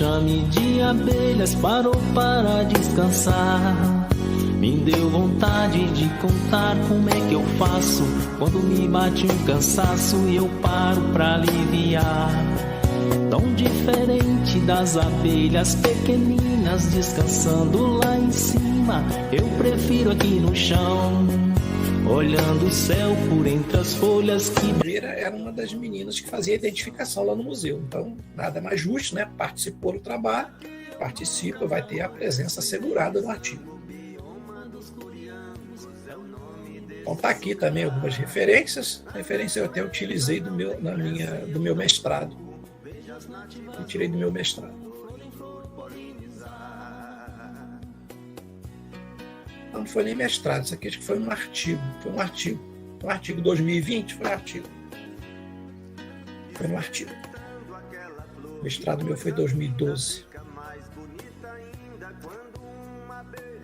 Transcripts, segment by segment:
enxame de abelhas parou para descansar. Me deu vontade de contar como é que eu faço quando me bate um cansaço e eu paro pra aliviar. Tão diferente das abelhas pequeninas descansando lá em cima, eu prefiro aqui no chão, olhando o céu por entre as folhas que... Era uma das meninas que fazia identificação lá no museu. Então, nada mais justo, né? Participou do trabalho, participa, vai ter a presença assegurada no artigo. Então, está aqui também algumas referências. Referência eu até utilizei do meu mestrado. Eu tirei do meu mestrado. Não foi nem mestrado, isso aqui acho que foi um artigo. Um artigo 2020, foi um artigo. Foi um artigo. O mestrado meu foi 2012.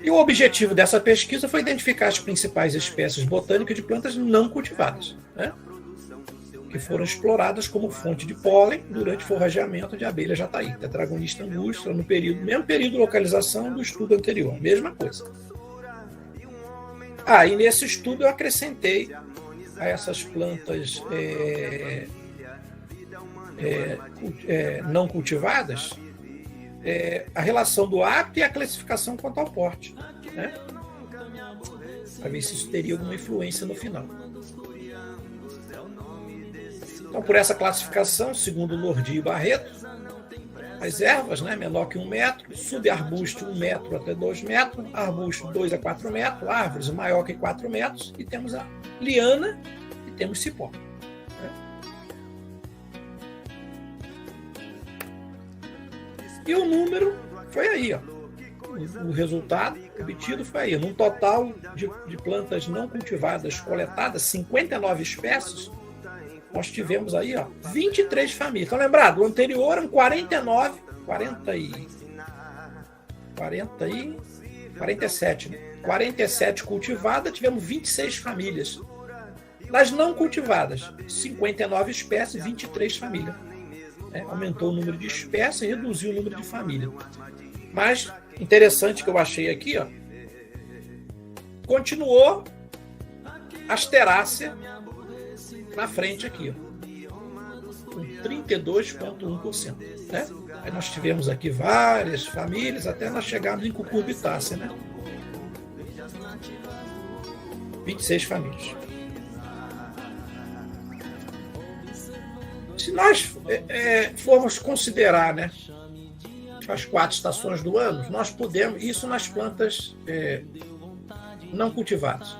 E o objetivo dessa pesquisa foi identificar as principais espécies botânicas de plantas não cultivadas, né? Que foram exploradas como fonte de pólen durante o forrageamento de abelha jataí, Tetragonista angustra, no mesmo período de localização do estudo anterior, mesma coisa. E nesse estudo eu acrescentei a essas plantas não cultivadas a relação do hábito e a classificação quanto ao porte, né? Para ver se isso teria alguma influência no final. Então, por essa classificação, segundo Lordi e Barreto, as ervas, né, menor que 1 metro, subarbusto 1 metro até 2 metros, arbusto 2 a 4 metros, árvores maior que 4 metros, e temos a liana e temos cipó. E o número foi aí, ó. O resultado obtido foi aí. Num total de plantas não cultivadas coletadas, 59 espécies, nós tivemos aí, ó, 23 famílias. Então, lembrado, o anterior eram 47, né? 47 cultivadas, tivemos 26 famílias. Das não cultivadas, 59 espécies, 23 famílias. Aumentou o número de espécies e reduziu o número de famílias. Mas, interessante que eu achei aqui, ó, continuou Asterácea na frente aqui, ó, com 32,1%. Né? Aí nós tivemos aqui várias famílias, até nós chegarmos em Cucurbitácea, né? 26 famílias. Se nós formos considerar, né, as 4 estações do ano, nós podemos, isso nas plantas não cultivadas,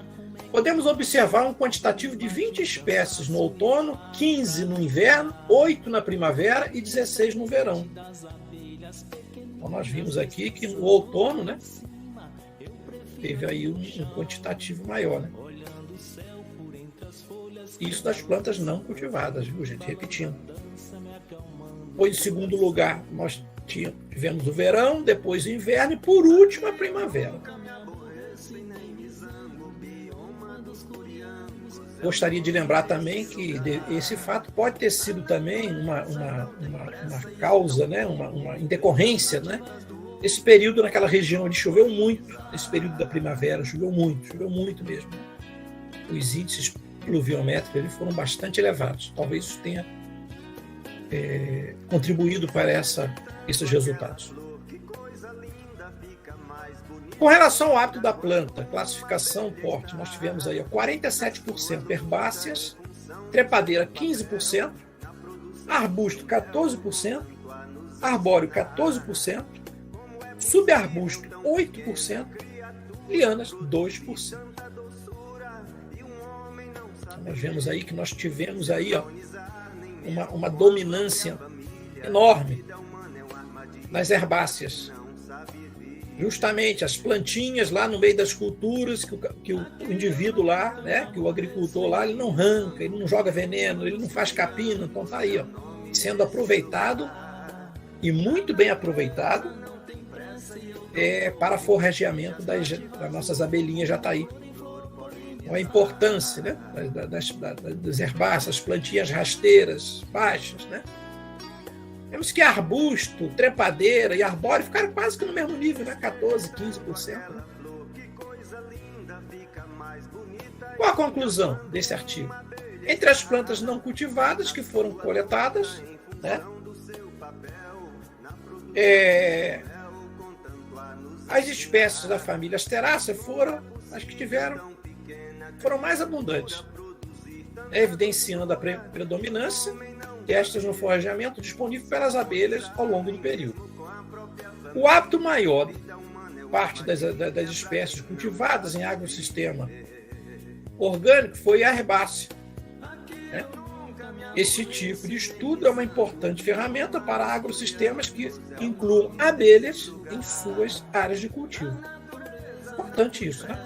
podemos observar um quantitativo de 20 espécies no outono, 15 no inverno, 8 na primavera e 16 no verão. Então, nós vimos aqui que no outono, né, teve aí um quantitativo maior, né? Isso das plantas não cultivadas, viu, gente? Repetindo. Pois, em segundo lugar, nós tivemos o verão, depois o inverno e, por último, a primavera. Gostaria de lembrar também que esse fato pode ter sido também uma causa, né? uma decorrência, né? Esse período naquela região onde choveu muito, esse período da primavera, choveu muito mesmo. Os índices pluviométricos eles foram bastante elevados. Talvez isso tenha contribuído para esses resultados. Com relação ao hábito da planta, classificação, porte, nós tivemos aí 47% herbáceas, trepadeira 15%, arbusto 14%, arbóreo 14%, subarbusto 8%, lianas 2%. Nós vemos aí que nós tivemos aí, ó, uma dominância enorme nas herbáceas. Justamente as plantinhas lá no meio das culturas que o indivíduo lá, né, que o agricultor lá, ele não arranca, ele não joga veneno, ele não faz capina. Então tá aí, ó, sendo aproveitado e muito bem aproveitado para forrageamento das nossas abelhinhas jataí. Então, a importância, né, das herbáceas, plantinhas rasteiras, baixas, né? Vemos que arbusto, trepadeira e arbóreo ficaram quase que no mesmo nível, né? 14%, 15%. Né? Qual a conclusão desse artigo? Entre as plantas não cultivadas que foram coletadas, né? As espécies da família Asterácea foram as que foram mais abundantes, evidenciando a predominância destas no forrageamento disponível pelas abelhas ao longo do período. O hábito maior, parte das espécies cultivadas em agrossistema orgânico, foi a herbácea. Né? Esse tipo de estudo é uma importante ferramenta para agrossistemas que incluam abelhas em suas áreas de cultivo. Importante isso, né?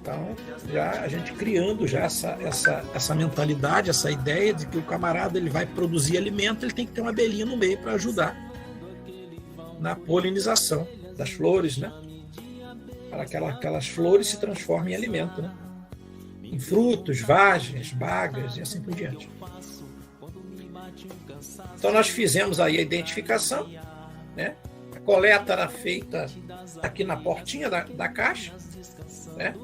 Então, já a gente criando já essa mentalidade, essa ideia de que o camarada ele vai produzir alimento, ele tem que ter uma abelhinha no meio para ajudar na polinização das flores, né? Para que aquelas flores se transformem em alimento, né? Em frutos, vagens, bagas e assim por diante. Então nós fizemos aí a identificação, né? A coleta era feita aqui na portinha da caixa, né?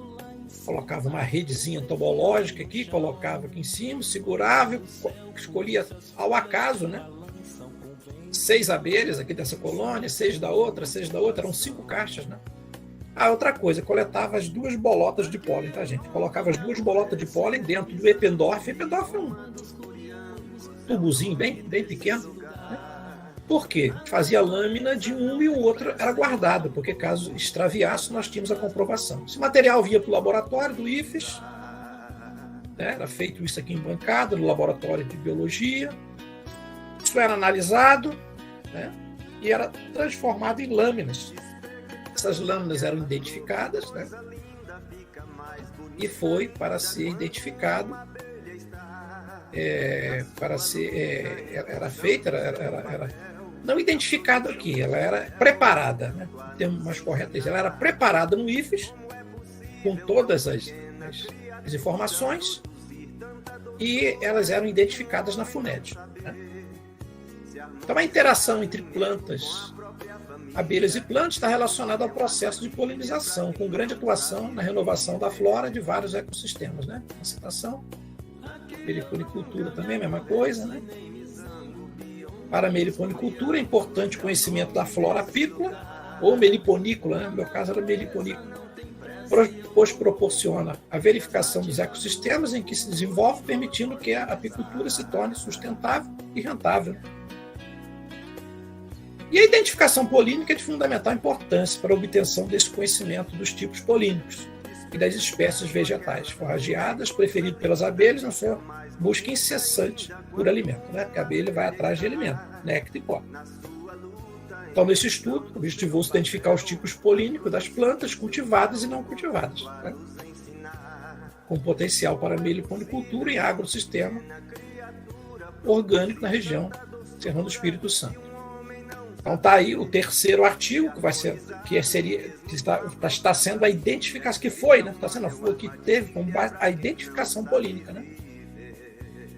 Colocava uma redezinha entomológica aqui, colocava aqui em cima, segurava, escolhia ao acaso, né? 6 abelhas aqui dessa colônia, 6 da outra, eram 5 caixas, né? Outra coisa, coletava as 2 bolotas de pólen, tá, gente? Colocava as 2 bolotas de pólen dentro do Eppendorf. Eppendorf é um tubozinho bem pequeno. Né? Por quê? Fazia lâmina de um e o outro era guardado, porque caso extraviasse, nós tínhamos a comprovação. Esse material vinha para o laboratório do IFES, né? Era feito isso aqui em bancada, no laboratório de biologia. Isso era analisado, né? E era transformado em lâminas. Essas lâminas eram identificadas, né? E foi para ser identificado, era feita, era não identificada aqui, ela era preparada, né? O termo mais correto é isso, ela era preparada no IFES, com todas as informações, e elas eram identificadas na FUNED. Né? Então, a interação entre plantas, abelhas e plantas está relacionada ao processo de polinização, com grande atuação na renovação da flora de vários ecossistemas. Né? A citação, meliponicultura também, a mesma coisa. Né? Para a meliponicultura é importante o conhecimento da flora apícola ou meliponícola, né? No meu caso era meliponícola, pois proporciona a verificação dos ecossistemas em que se desenvolve, permitindo que a apicultura se torne sustentável e rentável. E a identificação polínica é de fundamental importância para a obtenção desse conhecimento dos tipos polínicos e das espécies vegetais forrageadas, preferido pelas abelhas na sua busca incessante por alimento, né? Porque a abelha vai atrás de alimento, néctar e pólen. Então, nesse estudo, objetivou-se identificar os tipos polínicos das plantas cultivadas e não cultivadas, né? Com potencial para meliponicultura e agrossistema orgânico na região Serrano do Espírito Santo. Então está aí o terceiro artigo, que está sendo a identificação, que foi, né? Que teve como base a identificação polínica, né?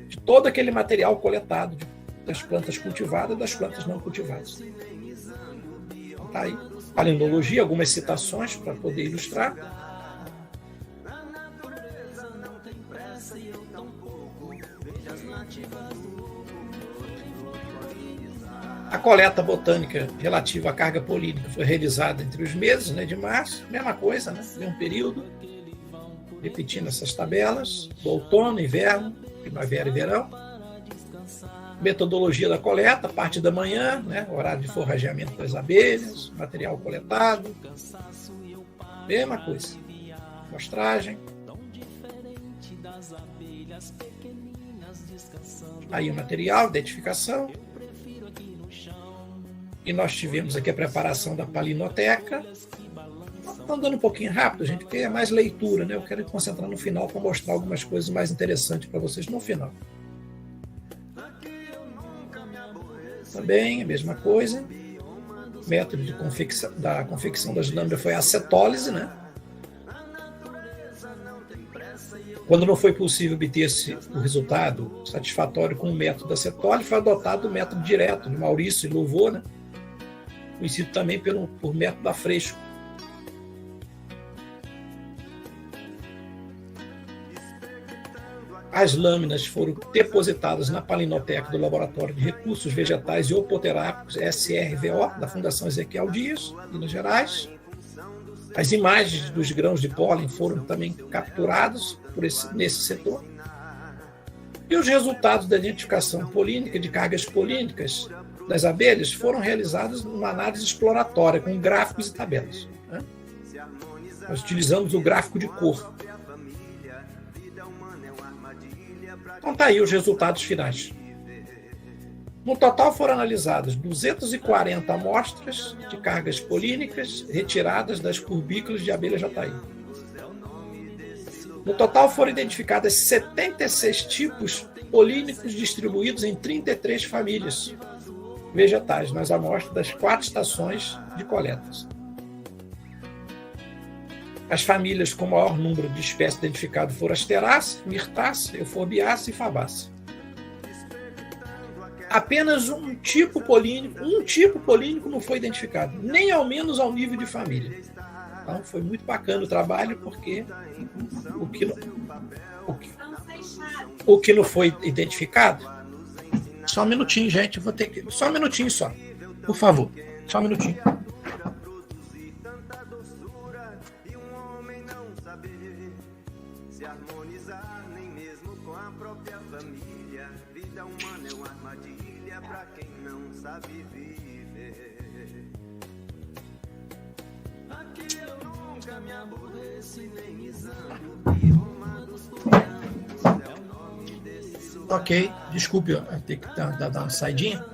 De todo aquele material coletado das plantas cultivadas e das plantas não cultivadas. Então está aí. Paleontologia, algumas citações para poder ilustrar. A coleta botânica relativa à carga polínica foi realizada entre os meses, né, de março, mesma coisa, né, mesmo período, repetindo essas tabelas, do outono, inverno, primavera e verão. Metodologia da coleta, parte da manhã, né, horário de forrageamento das abelhas, material coletado, mesma coisa. Mostragem. Aí o material, identificação. E nós tivemos aqui a preparação da palinoteca. Estou andando um pouquinho rápido, gente, porque é mais leitura, né? Eu quero me concentrar no final para mostrar algumas coisas mais interessantes para vocês no final. Também a mesma coisa. O método da confecção das lâminas foi a acetólise, né? Quando não foi possível obter o resultado satisfatório com o método da cetólise, foi adotado o método direto de Maurício e Louveau, né? Conhecido também por método da Freixo. As lâminas foram depositadas na palinoteca do Laboratório de Recursos Vegetais e Opoterápicos, SRVO, da Fundação Ezequiel Dias, Minas Gerais. As imagens dos grãos de pólen foram também capturadas nesse setor. E os resultados da identificação polínica de cargas polínicas das abelhas foram realizados numa análise exploratória, com gráficos e tabelas, né? Nós utilizamos o gráfico de cor. Então está aí os resultados finais. No total foram analisadas 240 amostras de cargas polínicas retiradas das curbículas de abelha jataí. No total foram identificadas 76 tipos polínicos distribuídos em 33 famílias vegetais nas amostras das 4 estações de coletas. As famílias com maior número de espécies identificadas foram Asterácea, Myrtácea, Euforbiácea e Fabácea. Apenas um tipo polínico não foi identificado, nem ao menos ao nível de família. Então foi muito bacana o trabalho, porque o que não foi identificado. Só um minutinho, gente, vou ter que. Só um minutinho só, por favor. Só um minutinho. Se harmonizar nem mesmo com a própria família. Vida humana é uma armadilha pra quem não sabe viver. Aqui eu nunca me aborreço nem examo. Ok, desculpe, eu tenho que dar uma saidinha.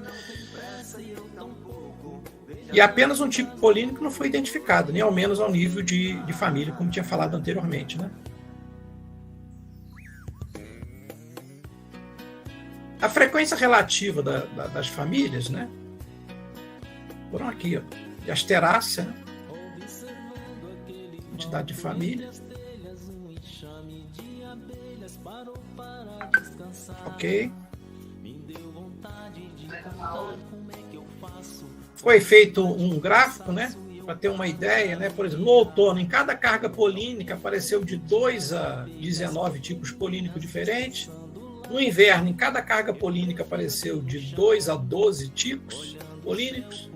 E apenas um tipo polínico não foi identificado, nem ao menos ao nível de família, como tinha falado anteriormente, né? A frequência relativa das famílias, né? Foram aqui, ó, de Asterácea, né? Quantidade de famílias. Ok. Foi feito um gráfico, né? Para ter uma ideia, né? Por exemplo, no outono, em cada carga polínica apareceu de 2 a 19 tipos polínicos diferentes. No inverno, em cada carga polínica apareceu de 2 a 12 tipos polínicos.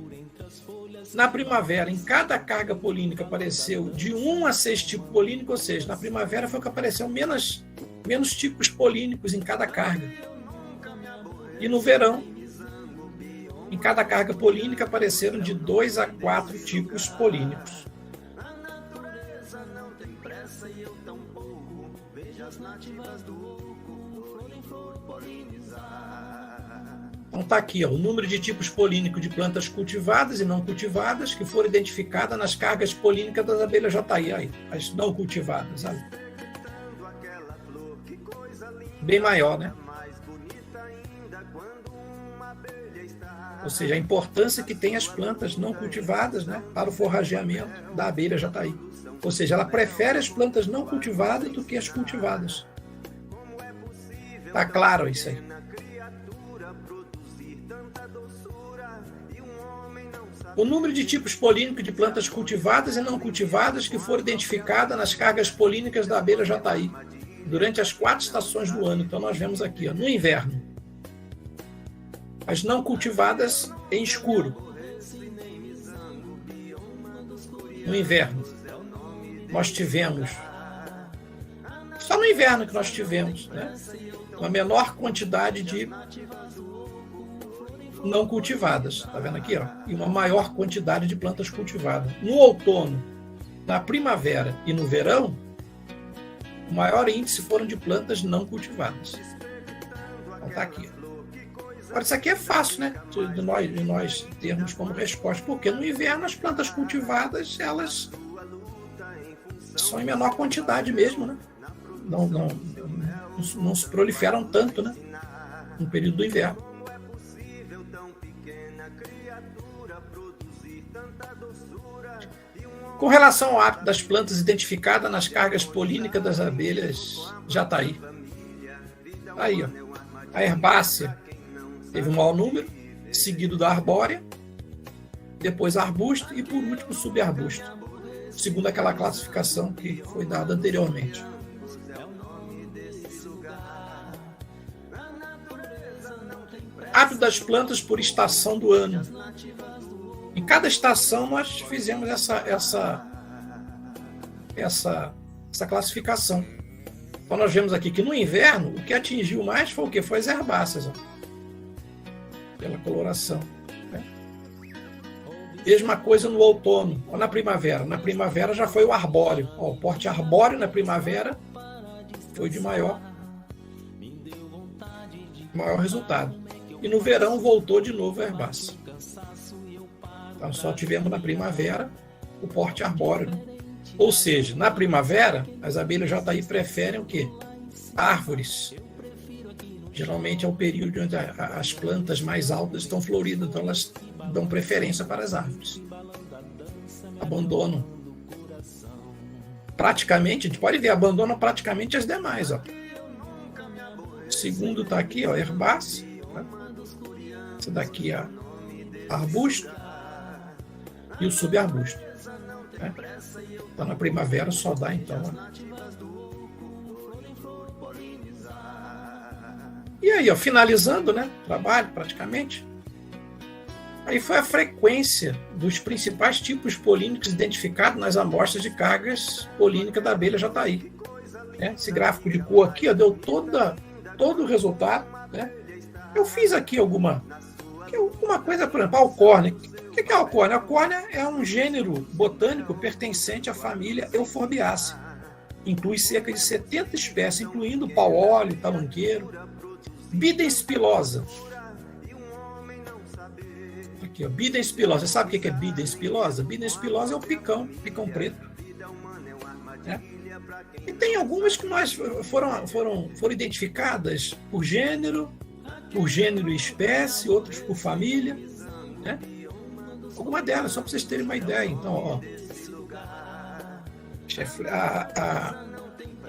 Na primavera, em cada carga polínica apareceu de 1 a 6 tipos polínicos, ou seja, na primavera foi que apareceu menos tipos polínicos em cada carga. E no verão, em cada carga polínica apareceram de 2 a 4 tipos polínicos. Então está aqui, ó, o número de tipos polínicos de plantas cultivadas e não cultivadas que foram identificadas nas cargas polínicas das abelhas jataí, aí, as não cultivadas, sabe? Bem maior, né? Ou seja, a importância que tem as plantas não cultivadas, né, para o forrageamento da abelha jataí. Ou seja, ela prefere as plantas não cultivadas do que as cultivadas. Tá claro isso aí. O número de tipos polínicos de plantas cultivadas e não cultivadas que foram identificadas nas cargas polínicas da abelha jataí durante as 4 estações do ano. Então nós vemos aqui, ó, no inverno, as não cultivadas em escuro. No inverno, nós tivemos, só no inverno que nós tivemos, né, uma menor quantidade de não cultivadas, tá vendo aqui, ó? E uma maior quantidade de plantas cultivadas. No outono, na primavera e no verão, o maior índice foram de plantas não cultivadas. Então tá aqui, ó. Agora, isso aqui é fácil, né? De nós termos como resposta, porque no inverno as plantas cultivadas, elas são em menor quantidade mesmo, né? Não se proliferam tanto, né? No período do inverno. Com relação ao hábito das plantas identificada nas cargas polínicas das abelhas Jataí. Aí, ó, a herbácea teve um maior número, seguido da arbórea, depois arbusto e, por último, subarbusto, segundo aquela classificação que foi dada anteriormente. Hábito das plantas por estação do ano. Em cada estação nós fizemos essa classificação. Então nós vemos aqui que no inverno o que atingiu mais foi o que? Foi as herbáceas, ó, pela coloração. Né? Mesma coisa no outono, ou na primavera. Na primavera já foi o arbóreo. Ó, o porte arbóreo na primavera foi de maior resultado. E no verão voltou de novo a herbácea. Então só tivemos na primavera o porte arbóreo. Ou seja, na primavera, as abelhas Jataí preferem o quê? Árvores. Geralmente é o período onde as plantas mais altas estão floridas, então elas dão preferência para as árvores. Abandonam. Praticamente, a gente pode ver, abandonam praticamente as demais. Ó. O segundo está aqui, ó, herbácea. Tá? Esse daqui é arbusto e o subarbusto. Né? Então na primavera só dá então. E aí, ó, finalizando, né, trabalho praticamente. Aí foi a frequência dos principais tipos polínicos identificados nas amostras de cargas polínicas da abelha Jataí. Né? Esse gráfico de cor aqui, ó, deu todo o resultado. Né? Eu fiz aqui alguma coisa, por exemplo, a alcórnia. O que é a alcórnia? A alcórnia é um gênero botânico pertencente à família Euforbiaceae. Inclui cerca de 70 espécies, incluindo pau-óleo, tamanqueiro. Bidens pilosa. Aqui, ó, Bidens pilosa. Você sabe o que é Bidens pilosa? Bidens pilosa é o picão preto. Né? E tem algumas que foram identificadas por gênero e espécie, outras por família. Né? Alguma delas, só para vocês terem uma ideia. Então, ó,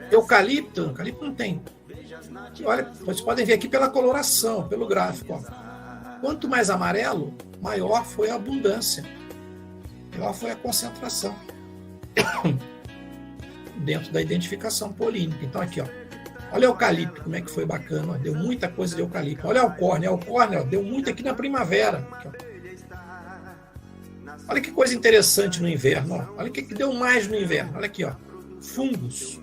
eucalipto não tem. Olha, vocês podem ver aqui pela coloração, pelo gráfico. Ó. Quanto mais amarelo, maior foi a abundância, maior foi a concentração dentro da identificação polínica. Então, aqui, ó, olha o eucalipto, como é que foi bacana. Ó, deu muita coisa de eucalipto. Olha a alcórnia, ó, deu muito aqui na primavera. Aqui, ó. Olha que coisa interessante no inverno. Ó. Olha o que deu mais no inverno. Olha aqui, ó, fungos.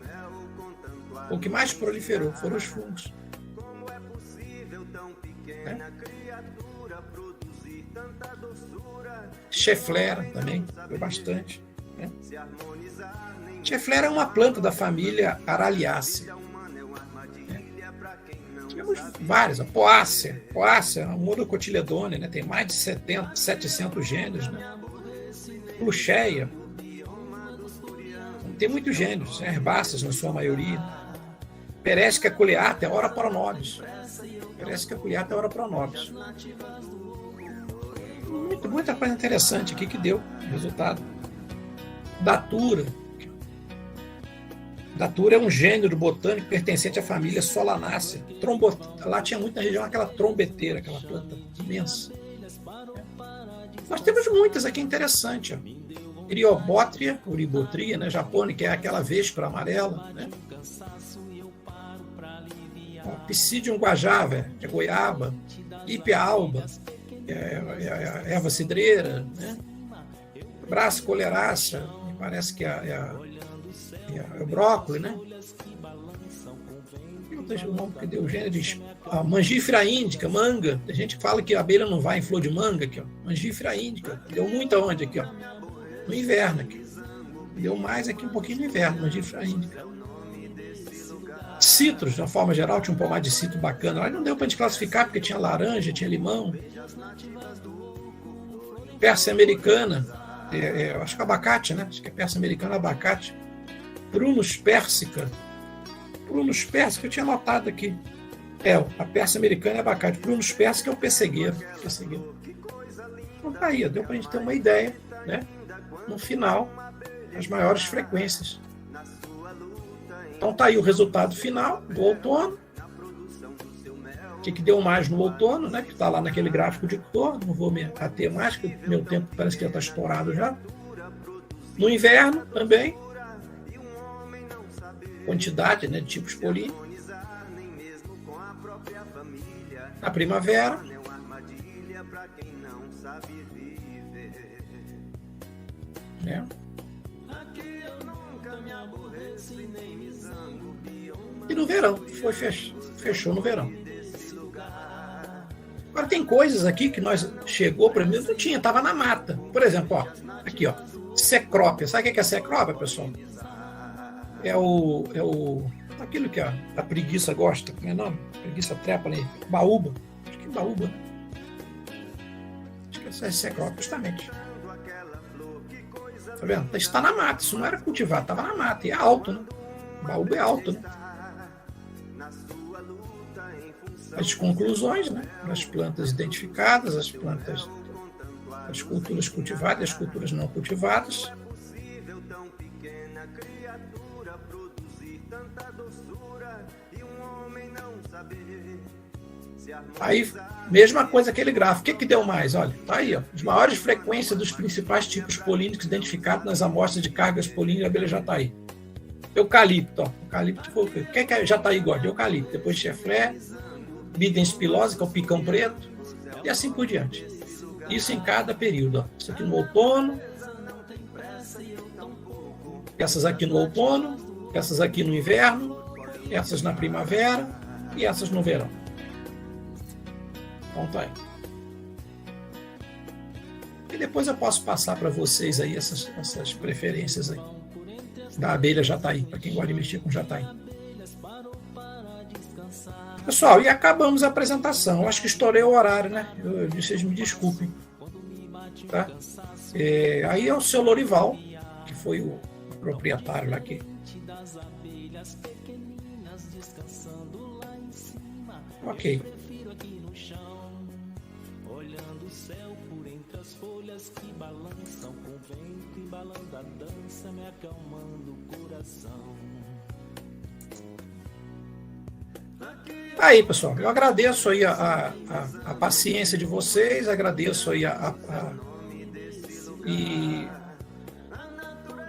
O que mais proliferou foram os fungos. Né? Cheflera também, foi bastante. Né? Cheflera é uma planta da família Araliaceae. Né? Tivemos várias. A Poácea é uma Monocotyledônea, né? Tem mais de 700 gêneros. Né? Plucheia. Tem muitos gêneros, né? Herbáceas na sua maioria. Peresca culeata, ora pro nobis. Peresca culeata, ora pro nobis. Muita coisa interessante aqui que deu resultado. Datura. Datura é um gênero botânico pertencente à família Solanaceae. Lá tinha muita região aquela trombeteira, aquela planta imensa. Nós temos muitas aqui interessantes. Eriobotria, Uribotria, né, japônica, que é aquela véspera amarela. Né? Psidium guajava, que é goiaba. Ipia alba, que é a erva cidreira. Né? Brassicoleracea, me parece que é o brócolis, né? O nome que deu o gênero de mangífera índica, manga. Tem gente que fala que a abelha não vai em flor de manga aqui, ó. Mangífera índica. Deu muita onde aqui, ó? No inverno aqui. Deu mais aqui um pouquinho no inverno, mangífera índica. Citros, de uma forma geral, tinha um pomar de citro bacana. Lá não deu para a gente classificar porque tinha laranja, tinha limão. Pérsia americana, acho que é abacate, né? Acho que é Pérsia americana, abacate. Prunus persica. Prunus persica, eu tinha notado aqui. A Pérsia americana é abacate. Prunus persica é o pessegueiro. Então tá aí, deu para a gente ter uma ideia, né? No final, as maiores frequências. Então está aí o resultado final do outono. O que deu mais no outono, né? Que está lá naquele gráfico de cor. Não vou me ater mais, porque o meu tempo parece que já está estourado já. No inverno também. Quantidade, né, de tipos polínicos. Na primavera. Né? E no verão. Fechou no verão. Agora tem coisas aqui que nós chegou para mim, não tinha, estava na mata. Por exemplo, ó, aqui, ó, cecrópia. Sabe o que é cecrópia, pessoal? É aquilo que a preguiça gosta, como é o nome? Preguiça trepa ali, baúba. Acho que é baúba, né? Acho que é cecrópia, justamente. Tá vendo? Está na mata, isso não era cultivado, estava na mata, e é alto, né? O baúba é alto, né? As conclusões, né? As plantas identificadas, as plantas, as culturas cultivadas, as culturas não cultivadas. Aí, mesma coisa aquele gráfico. O que deu mais? Olha, tá aí, ó. As maiores frequências dos principais tipos polínicos identificados nas amostras de cargas polínicas da abelha jataí. Eucalipto, ó. Eucalipto foi o quê? O que é jataí gosta? De eucalipto. Depois cheflé, Bidens pilosa, que é o picão preto, e assim por diante. Isso em cada período. Ó. Isso aqui no outono, essas aqui no outono, essas aqui no inverno, essas na primavera e essas no verão. Então tá aí. E depois eu posso passar para vocês aí essas preferências aí da abelha jataí, para quem gosta de mexer com jataí. Pessoal, e acabamos a apresentação. Eu acho que estourei o horário, né? Vocês me desculpem. Tá? Aí é o seu Lorival, que foi o proprietário lá que... Ok. Aí, pessoal, eu agradeço aí a paciência de vocês, agradeço aí e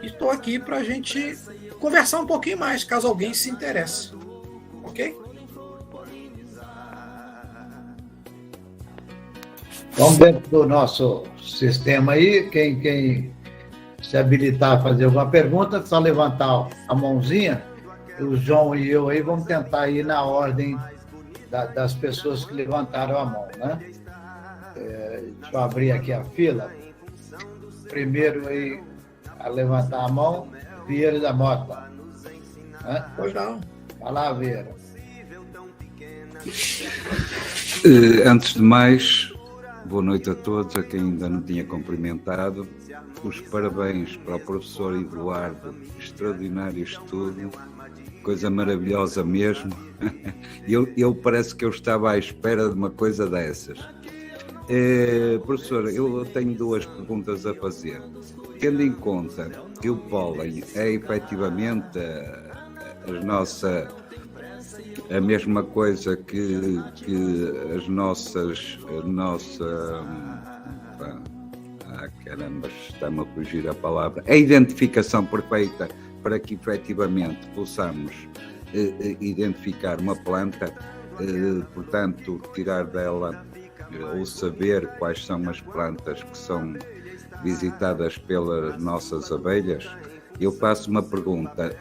estou aqui para a gente conversar um pouquinho mais, caso alguém se interesse, ok? Vamos dentro do nosso sistema aí, quem se habilitar a fazer alguma pergunta, só levantar a mãozinha, o João e eu aí vamos tentar ir na ordem das pessoas que levantaram a mão, né? Deixa eu abrir aqui a fila. Primeiro aí a levantar a mão, Vieira da Mota. Pois não. Vai lá, Vieira. Antes de mais, boa noite a todos, a quem ainda não tinha cumprimentado. Os parabéns para o professor Eduardo, extraordinário estudo, coisa maravilhosa mesmo. Eu parece que eu estava à espera de uma coisa dessas. Professor, eu tenho duas perguntas a fazer. Tendo em conta que o pólen é efetivamente a mesma coisa que as nossas caramba, está-me a fugir a palavra, a identificação perfeita para que efetivamente possamos identificar uma planta, portanto tirar dela ou saber quais são as plantas que são visitadas pelas nossas abelhas. Eu faço uma pergunta,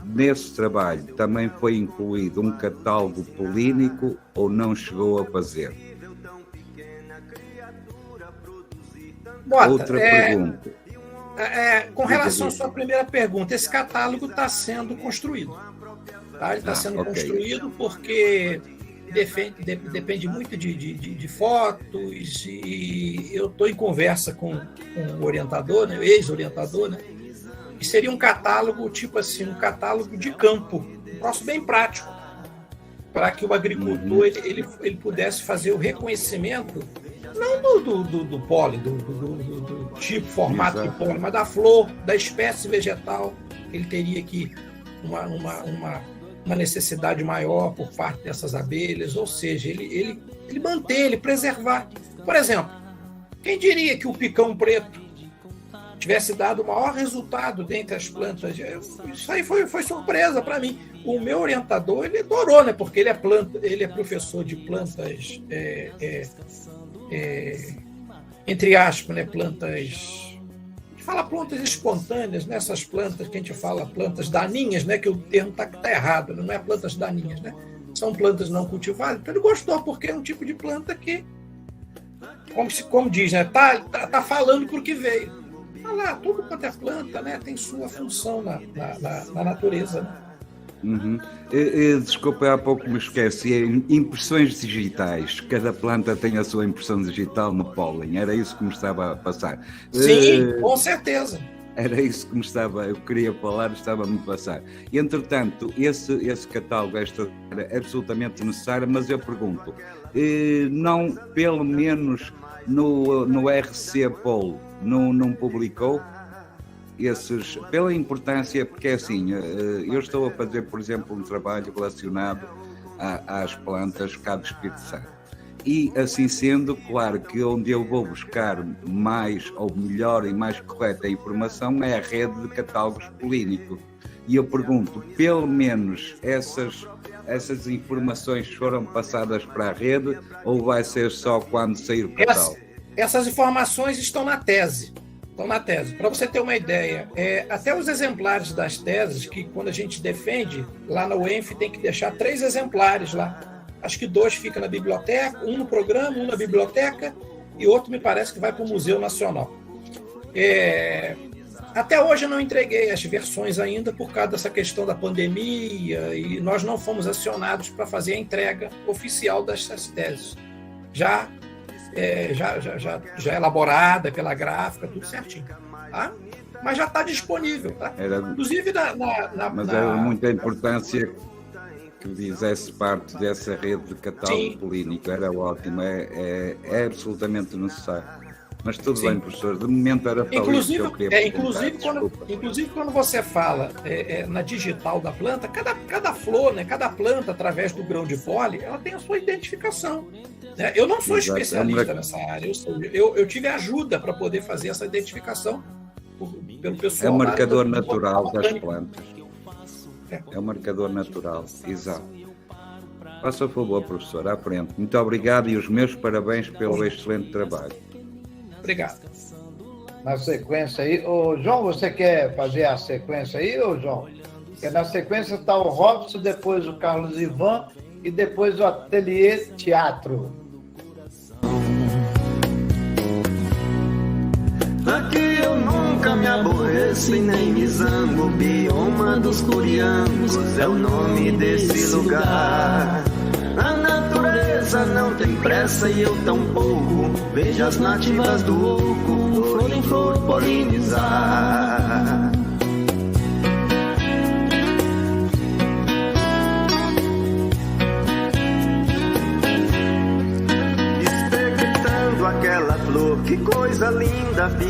nesse trabalho também foi incluído um catálogo polínico ou não chegou a fazer? Bota, outra pergunta. Com relação à sua primeira pergunta, esse catálogo está sendo construído. Tá? Ele está sendo construído porque depende muito de fotos, e eu estou em conversa com o orientador, né, o ex-orientador, né, que seria um catálogo, tipo assim, um catálogo de campo, um troço bem prático, para que o agricultor ele pudesse fazer o reconhecimento, não do pólen, tipo, formato Exato. de pólen, mas da flor, da espécie vegetal, ele teria que uma necessidade maior por parte dessas abelhas, ou seja, ele manter, ele preservar. Por exemplo, quem diria que o picão preto tivesse dado o maior resultado dentre as plantas? Isso aí foi surpresa para mim. O meu orientador, ele adorou, né? Porque ele é professor de plantas, entre aspas, né? Plantas... A gente fala plantas espontâneas, né? Essas plantas que a gente fala plantas daninhas, né? Que o termo tá errado, não é plantas daninhas, né? São plantas não cultivadas. Então ele gostou, porque é um tipo de planta que, como diz, né? Tá falando por que veio. Tá lá, tudo quanto é planta, né? Tem sua função na natureza, né? Uhum. Desculpa, há pouco me esqueci. Impressões digitais. Cada planta tem a sua impressão digital no pólen. Era isso que me estava a passar. Sim, com certeza. Era isso que eu queria falar, estava-me a passar. Entretanto, esse catálogo era absolutamente necessário, mas eu pergunto, não, pelo menos no RC Pol, não publicou esses, pela importância, porque é assim, eu estou a fazer, por exemplo, um trabalho relacionado às plantas cá do Espírito Santo. E assim sendo, claro que onde eu vou buscar mais ou melhor e mais correta informação é a rede de catálogos polínicos. E eu pergunto, pelo menos essas informações foram passadas para a rede ou vai ser só quando sair o catálogo? Essas informações estão na tese. Para você ter uma ideia, até os exemplares das teses, que quando a gente defende, lá na UENF tem que deixar 3 exemplares lá. Acho que 2 ficam na biblioteca, um no programa, um na biblioteca, e outro me parece que vai para o Museu Nacional. Até hoje eu não entreguei as versões ainda por causa dessa questão da pandemia, e nós não fomos acionados para fazer a entrega oficial dessas teses. Já elaborada pela gráfica, tudo certinho. Tá? Mas já está disponível. Tá? Inclusive Mas era muita importância que fizesse parte dessa rede de catálogo polínico. Era ótimo, é absolutamente necessário. Mas tudo bem, professor, de momento era só isso que eu queria inclusive, quando você fala na digital da planta, cada flor, né, cada planta, através do grão de pólen, ela tem a sua identificação. Né? Eu não sou especialista nessa área, eu tive ajuda para poder fazer essa identificação pelo pessoal. É o marcador natural das plantas. É o marcador natural, exato. Faça o favor, professor, à frente. Muito obrigado e os meus parabéns pelo excelente trabalho. Obrigado. Na sequência aí, ô João, você quer fazer a sequência aí, ô João? Porque na sequência está o Robson, depois o Carlos Ivan e depois o Ateliê Teatro. Aqui eu nunca me aborreço e nem me zango. Bioma dos Curiangos é o nome desse lugar. A natureza não tem pressa e eu tampouco. Vejo as nativas do oco, flor em flor polinizar. Expectando aquela flor, que coisa linda fica.